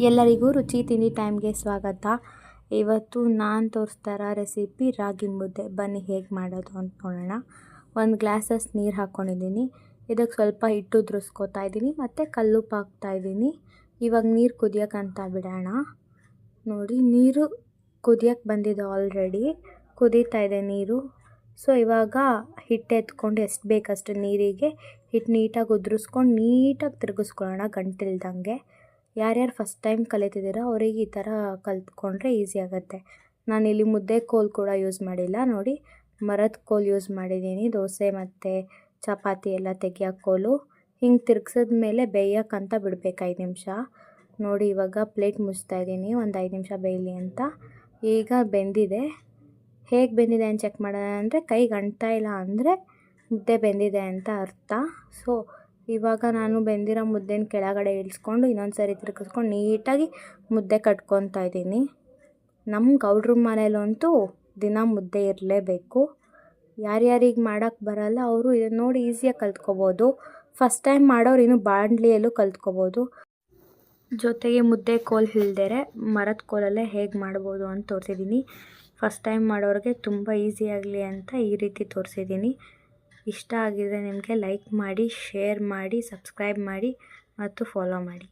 ಎಲ್ಲರಿಗೂ ರುಚಿ ತಿಂಡಿ ಟೈಮ್ಗೆ ಸ್ವಾಗತ. ಇವತ್ತು ನಾನು ತೋರಿಸ್ತಾ ಇರೋ ರೆಸಿಪಿ ರಾಗಿ ಮುದ್ದೆ. ಬನ್ನಿ ಹೇಗೆ ಮಾಡೋದು ಅಂತ ನೋಡೋಣ. ಒಂದು ಗ್ಲಾಸಸ್ ನೀರು ಹಾಕ್ಕೊಂಡಿದ್ದೀನಿ. ಇದಕ್ಕೆ ಸ್ವಲ್ಪ ಹಿಟ್ಟು ಉದುರಿಸ್ಕೊತಾ ಇದ್ದೀನಿ ಮತ್ತು ಕಲ್ಲುಪ್ಪು ಹಾಕ್ತಾಯಿದ್ದೀನಿ. ಇವಾಗ ನೀರು ಕುದಿಯೋಕ್ಕಂತ ಬಿಡೋಣ. ನೋಡಿ, ನೀರು ಕುದಿಯೋಕ್ಕೆ ಬಂದಿದೆ, ಆಲ್ರೆಡಿ ಕುದೀತಾ ಇದೆ ನೀರು. ಸೊ ಇವಾಗ ಹಿಟ್ಟು ಎತ್ಕೊಂಡು ಎಷ್ಟು ಬೇಕಷ್ಟು ನೀರಿಗೆ ಹಿಟ್ಟು ನೀಟಾಗಿ ಉದುರಿಸ್ಕೊಂಡು ನೀಟಾಗಿ ತಿರುಗಿಸ್ಕೊಳ್ಳೋಣ ಗಂಟಿಲ್ದಂಗೆ. ಯಾರ್ಯಾರು ಫಸ್ಟ್ ಟೈಮ್ ಕಲಿತಿದ್ದೀರೋ ಅವರಿಗೆ ಈ ಥರ ಕಲ್ತ್ಕೊಂಡ್ರೆ ಈಸಿ ಆಗುತ್ತೆ. ನಾನಿಲ್ಲಿ ಮುದ್ದೆ ಕೋಲು ಕೂಡ ಯೂಸ್ ಮಾಡಿಲ್ಲ. ನೋಡಿ, ಮರದ ಕೋಲು ಯೂಸ್ ಮಾಡಿದ್ದೀನಿ. ದೋಸೆ ಮತ್ತು ಚಪಾತಿ ಎಲ್ಲ ತೆಗಿಯೋ ಕೋಲು. ಹಿಂಗೆ ತಿರ್ಗಿಸಿದ ಮೇಲೆ ಬೇಯೋಕ್ಕಂತ ಬಿಡಬೇಕು 5 ನಿಮಿಷ. ನೋಡಿ, ಇವಾಗ ಪ್ಲೇಟ್ ಮುಚ್ತಾಯಿದ್ದೀನಿ ಒಂದು 5 ನಿಮಿಷ ಬೇಯಲಿ ಅಂತ. ಈಗ ಬೆಂದಿದೆ. ಹೇಗೆ ಬೆಂದಿದೆ ಅಂತ ಚೆಕ್ ಮಾಡೋಣ ಅಂದರೆ ಕೈಗೆ ಅಂಟ್ತಾ ಇಲ್ಲ ಅಂದರೆ ಮುದ್ದೆ ಬೆಂದಿದೆ ಅಂತ ಅರ್ಥ. ಸೊ ಇವಾಗ ನಾನು ಬೆಂದಿರೋ ಮುದ್ದೆನ ಕೆಳಗಡೆ ಇಳಿಸ್ಕೊಂಡು ಇನ್ನೊಂದು ಸರಿ ತಿರುಗಿಸ್ಕೊಂಡು ನೀಟಾಗಿ ಮುದ್ದೆ ಕಟ್ಕೊತಾ ಇದ್ದೀನಿ. ನಮ್ಮ ಗೌಡ್ರ ಮನೇಲಂತೂ ದಿನ ಮುದ್ದೆ ಇರಲೇಬೇಕು. ಯಾರ್ಯಾರಿಗೆ ಮಾಡೋಕ್ಕೆ ಬರಲ್ಲ ಅವರು ಇದನ್ನು ನೋಡಿ ಈಸಿಯಾಗಿ ಕಲ್ತ್ಕೋಬೋದು. ಫಸ್ಟ್ ಟೈಮ್ ಮಾಡೋರು ಇನ್ನೂ ಬಾಣಲಿಯಲ್ಲೂ ಕಲ್ತ್ಕೋಬೋದು. ಜೊತೆಗೆ ಮುದ್ದೆ ಕೋಲು ಇಲ್ದೇರೆ ಮರದ ಕೋಲಲ್ಲೇ ಹೇಗೆ ಮಾಡ್ಬೋದು ಅಂತ ತೋರಿಸಿದ್ದೀನಿ. ಫಸ್ಟ್ ಟೈಮ್ ಮಾಡೋರಿಗೆ ತುಂಬ ಈಸಿ ಆಗಲಿ ಅಂತ ಈ ರೀತಿ ತೋರಿಸಿದ್ದೀನಿ. ಇಷ್ಟ ಆಗಿದರೆ ನಿಮಗೆ ಲೈಕ್ ಮಾಡಿ, ಶೇರ್ ಮಾಡಿ, ಸಬ್ಸ್ಕ್ರೈಬ್ ಮಾಡಿ ಮತ್ತು ಫಾಲೋ ಮಾಡಿ.